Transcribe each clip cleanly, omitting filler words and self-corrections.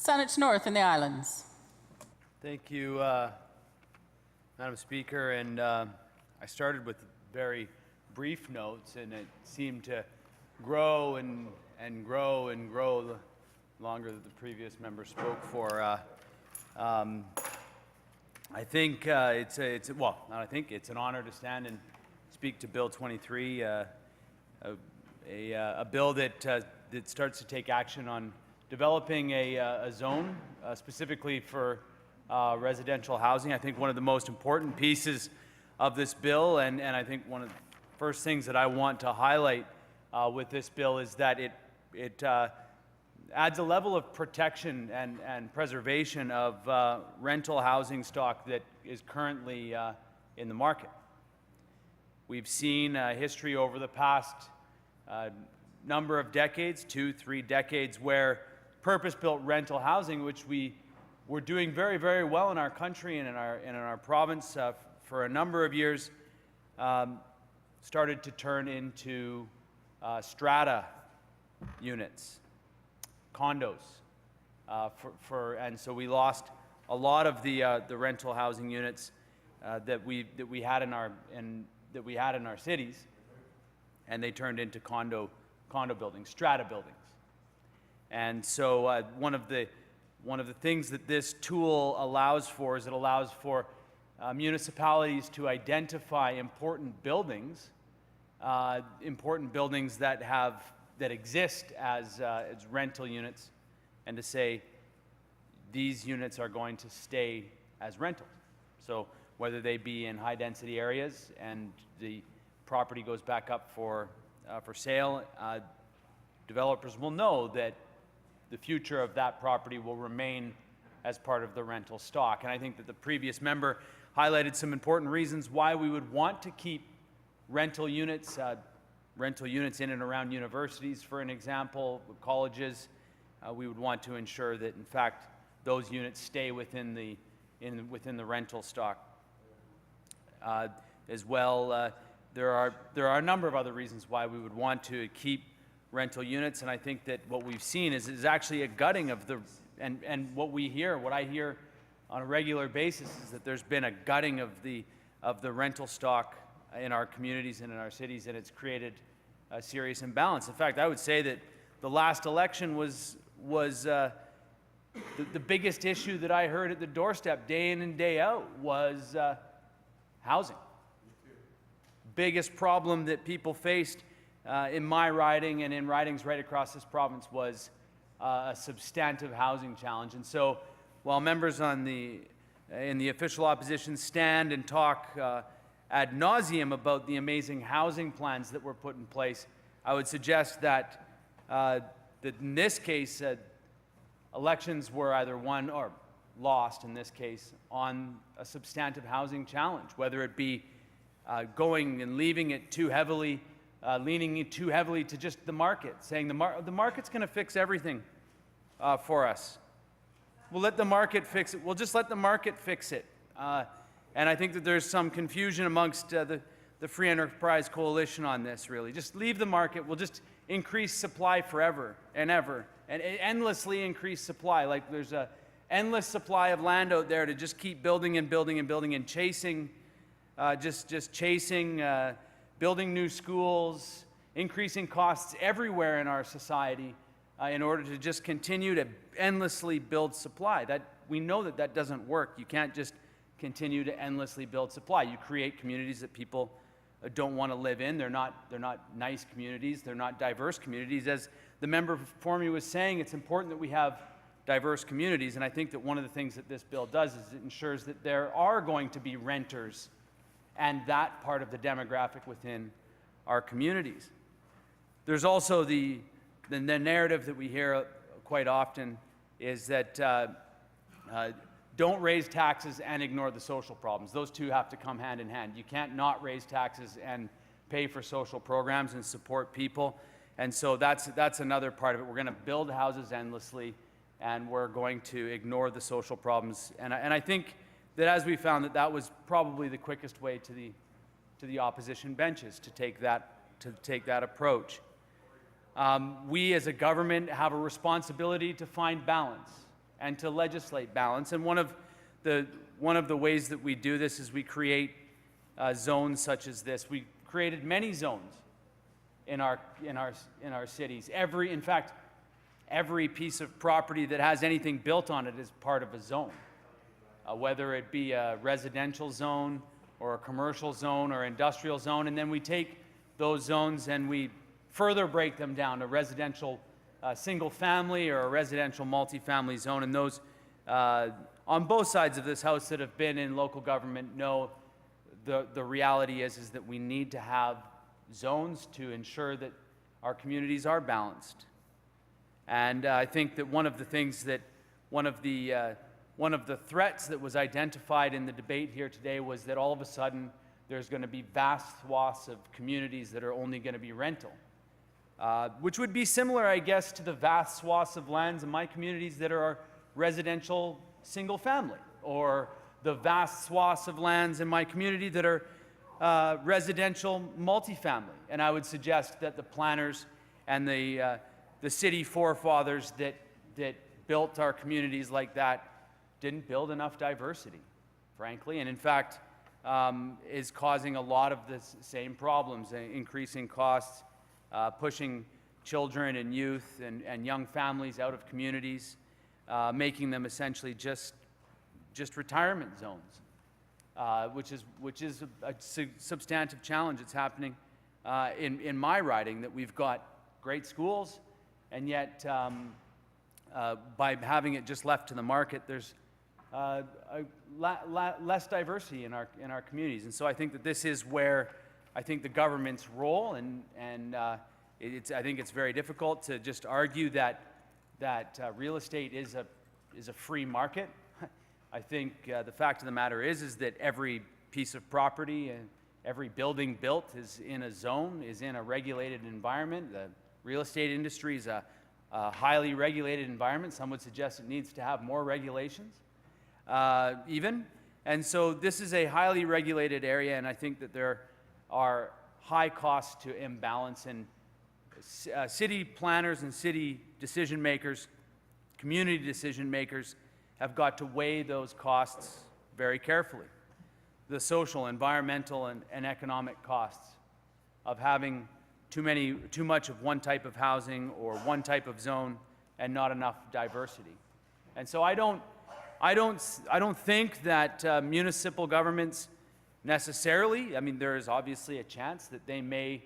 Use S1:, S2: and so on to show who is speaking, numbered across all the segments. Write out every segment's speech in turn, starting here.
S1: Saanich North and the Islands.
S2: Thank you, Madam Speaker. And I started with very brief notes, and it seemed to grow and grow and grow the longer that the previous member spoke for. I think it's an honor to stand and speak to Bill 23, a bill that starts to take action on developing a zone specifically for residential housing. I think one of the most important pieces of this bill, and I think one of the first things that I want to highlight with this bill is that it adds a level of protection and preservation of rental housing stock that is currently in the market. We've seen history over the past number of decades, 2-3 decades, where purpose-built rental housing, which we were doing very, very well in our country and in our province for a number of years, started to turn into strata units, condos, and so we lost a lot of the rental housing units that we had in our cities, and they turned into condo buildings, strata buildings. And so one of the things that this tool allows for is it allows for municipalities to identify important buildings that exist as rental units, and to say these units are going to stay as rentals. So whether they be in high density areas and the property goes back up for sale, developers will know that the future of that property will remain as part of the rental stock. And I think that the previous member highlighted some important reasons why we would want to keep rental units in and around universities, for an example, colleges. We would want to ensure that, in fact, those units stay within the rental stock. As well, there are a number of other reasons why we would want to keep rental units, and I think that what we've seen is actually a gutting of and what I hear on a regular basis is that there's been a gutting of the rental stock in our communities and in our cities, and it's created a serious imbalance. In fact, I would say that the last election was the biggest issue that I heard at the doorstep day in and day out was housing. Biggest problem that people faced in my riding and in ridings right across this province was a substantive housing challenge. And so while members in the official opposition stand and talk ad nauseum about the amazing housing plans that were put in place, I would suggest that in this case, elections were either won or lost, in this case, on a substantive housing challenge, whether it be going and leaving it too heavily, leaning it too heavily to just the market, saying the market's going to fix everything for us. We'll let the market fix it. We'll just let the market fix it. And I think that there's some confusion amongst the Free Enterprise Coalition on this, really. Just leave the market. We'll just increase supply forever and ever, and endlessly increase supply. Like there's an endless supply of land out there to just keep building and building and building and chasing, building new schools, increasing costs everywhere in our society in order to just continue to endlessly build supply. That we know that doesn't work. You can't just continue to endlessly build supply. You create communities that people don't want to live in. They're not nice communities. They're not diverse communities. As the member before me was saying, it's important that we have diverse communities, and I think that one of the things that this bill does is it ensures that there are going to be renters and that part of the demographic within our communities. There's also the narrative that we hear quite often is that don't raise taxes and ignore the social problems. Those two have to come hand in hand. You can't not raise taxes and pay for social programs and support people. And so that's another part of it. We're going to build houses endlessly, and we're going to ignore the social problems. And I think that as we found that was probably the quickest way to the opposition benches to take that approach. We as a government have a responsibility to find balance and to legislate balance. And one of the ways that we do this is we create zones such as this. We created many zones in our cities. In fact, every piece of property that has anything built on it is part of a zone, whether it be a residential zone or a commercial zone or industrial zone. And then we take those zones and we further break them down to residential single family or a residential multifamily zone. And those on both sides of this house that have been in local government know the reality is that we need to have zones to ensure that our communities are balanced. And I think that one of the threats that was identified in the debate here today was that all of a sudden there's going to be vast swaths of communities that are only going to be rental, which would be similar, I guess, to the vast swaths of lands in my communities that are residential single family, or the vast swaths of lands in my community that are residential multifamily. And I would suggest that the planners and the city forefathers that built our communities like that didn't build enough diversity, frankly, and in fact is causing a lot of the same problems, increasing costs, pushing children and youth and young families out of communities, making them essentially just retirement zones, which is a substantive challenge. It's happening in my riding, that we've got great schools, and yet by having it just left to the market, there's less diversity in our communities. And so I think that this is where I think the government's role, and I think it's very difficult to just argue that real estate is a free market. I think the fact of the matter is that every piece of property and every building built is in a zone, is in a regulated environment. The real estate industry is a highly regulated environment. Some would suggest it needs to have more regulations, even. And so this is a highly regulated area, and I think that there are high costs to imbalance, and city planners and city decision makers, community decision makers, have got to weigh those costs very carefully. The social, environmental, and economic costs of having too much of one type of housing or one type of zone and not enough diversity. And so I don't think that municipal governments necessarily, I mean, there is obviously a chance that they may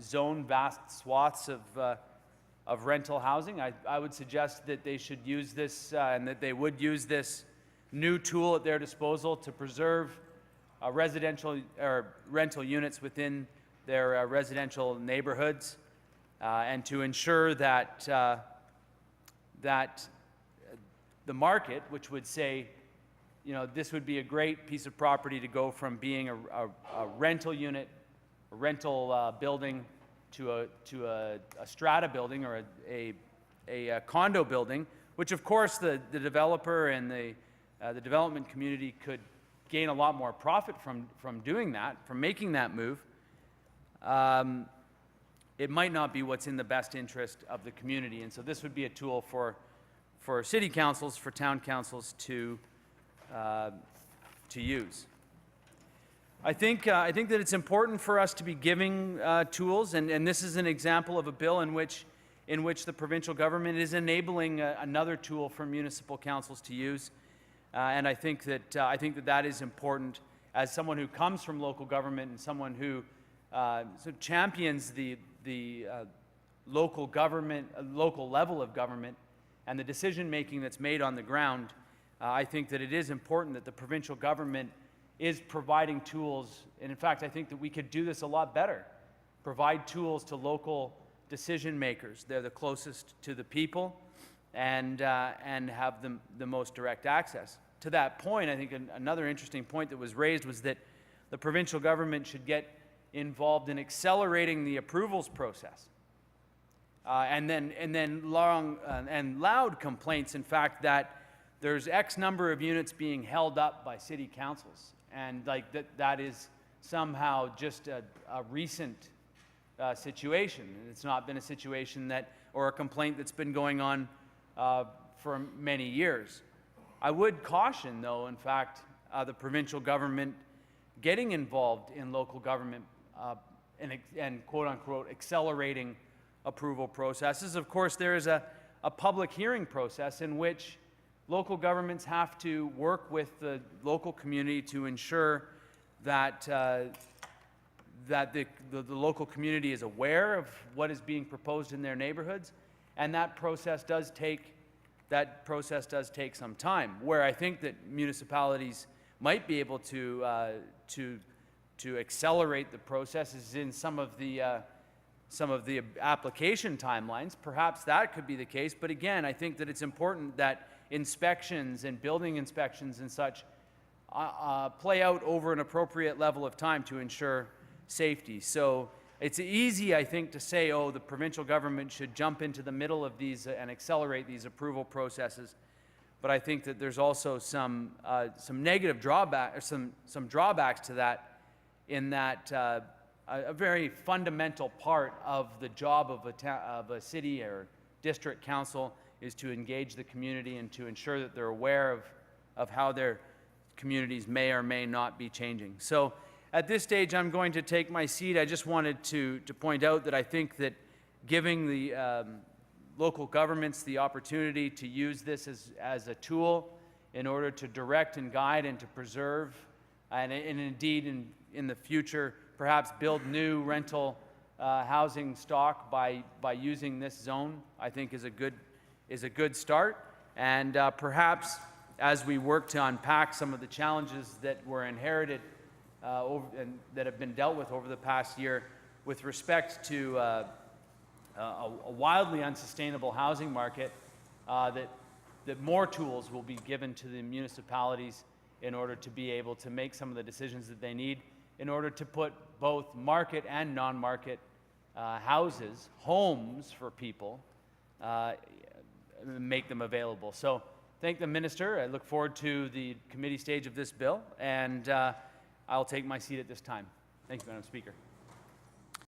S2: zone vast swaths of rental housing. I would suggest that they should use this and that they would use this new tool at their disposal to preserve residential or rental units within their residential neighborhoods, and to ensure that the market, which would say, you know, this would be a great piece of property to go from being a rental unit, a rental building, to a strata building or a condo building, which of course the developer and the development community could gain a lot more profit from doing that, from making that move. It might not be what's in the best interest of the community, and so this would be a tool for city councils, for town councils to use. I think that it's important for us to be giving tools, and this is an example of a bill in which the provincial government is enabling another tool for municipal councils to use, and I think that is important. As someone who comes from local government and someone who champions the local government, local level of government, and the decision making that's made on the ground, I think that it is important that the provincial government is providing tools, and in fact, I think that we could do this a lot better. Provide tools to local decision makers. They're the closest to the people, and have the most direct access. To that point, I think another interesting point that was raised was that the provincial government should get involved in accelerating the approvals process. And then long and loud complaints, in fact, that there's X number of units being held up by city councils, and like that is somehow just a recent situation. It's not been a situation or a complaint that's been going on for many years. I would caution, though, in fact, the provincial government getting involved in local government and quote-unquote accelerating approval processes. Of course, there is a public hearing process in which local governments have to work with the local community to ensure that the local community is aware of what is being proposed in their neighborhoods, and that process does take some time. Where I think that municipalities might be able to accelerate the process is in some of the application timelines. Perhaps that could be the case, but again, I think that it's important that inspections and building inspections and such play out over an appropriate level of time to ensure safety. So it's easy, I think, to say, oh, the provincial government should jump into the middle of these and accelerate these approval processes. But I think that there's also some negative drawback, or some drawbacks to that, in that a very fundamental part of the job of a city or district council is to engage the community and to ensure that they're aware of how their communities may or may not be changing. So at this stage, I'm going to take my seat. I just wanted to point out that I think that giving the local governments the opportunity to use this as a tool in order to direct and guide and to preserve and indeed in the future perhaps build new rental housing stock by using this zone, I think is a good start. And perhaps as we work to unpack some of the challenges that were inherited and that have been dealt with over the past year with respect to a wildly unsustainable housing market, that more tools will be given to the municipalities in order to be able to make some of the decisions that they need in order to put both market and non-market houses, homes for people, make them available. So thank the Minister. I look forward to the committee stage of this bill, and I'll take my seat at this time. Thank you, Madam Speaker.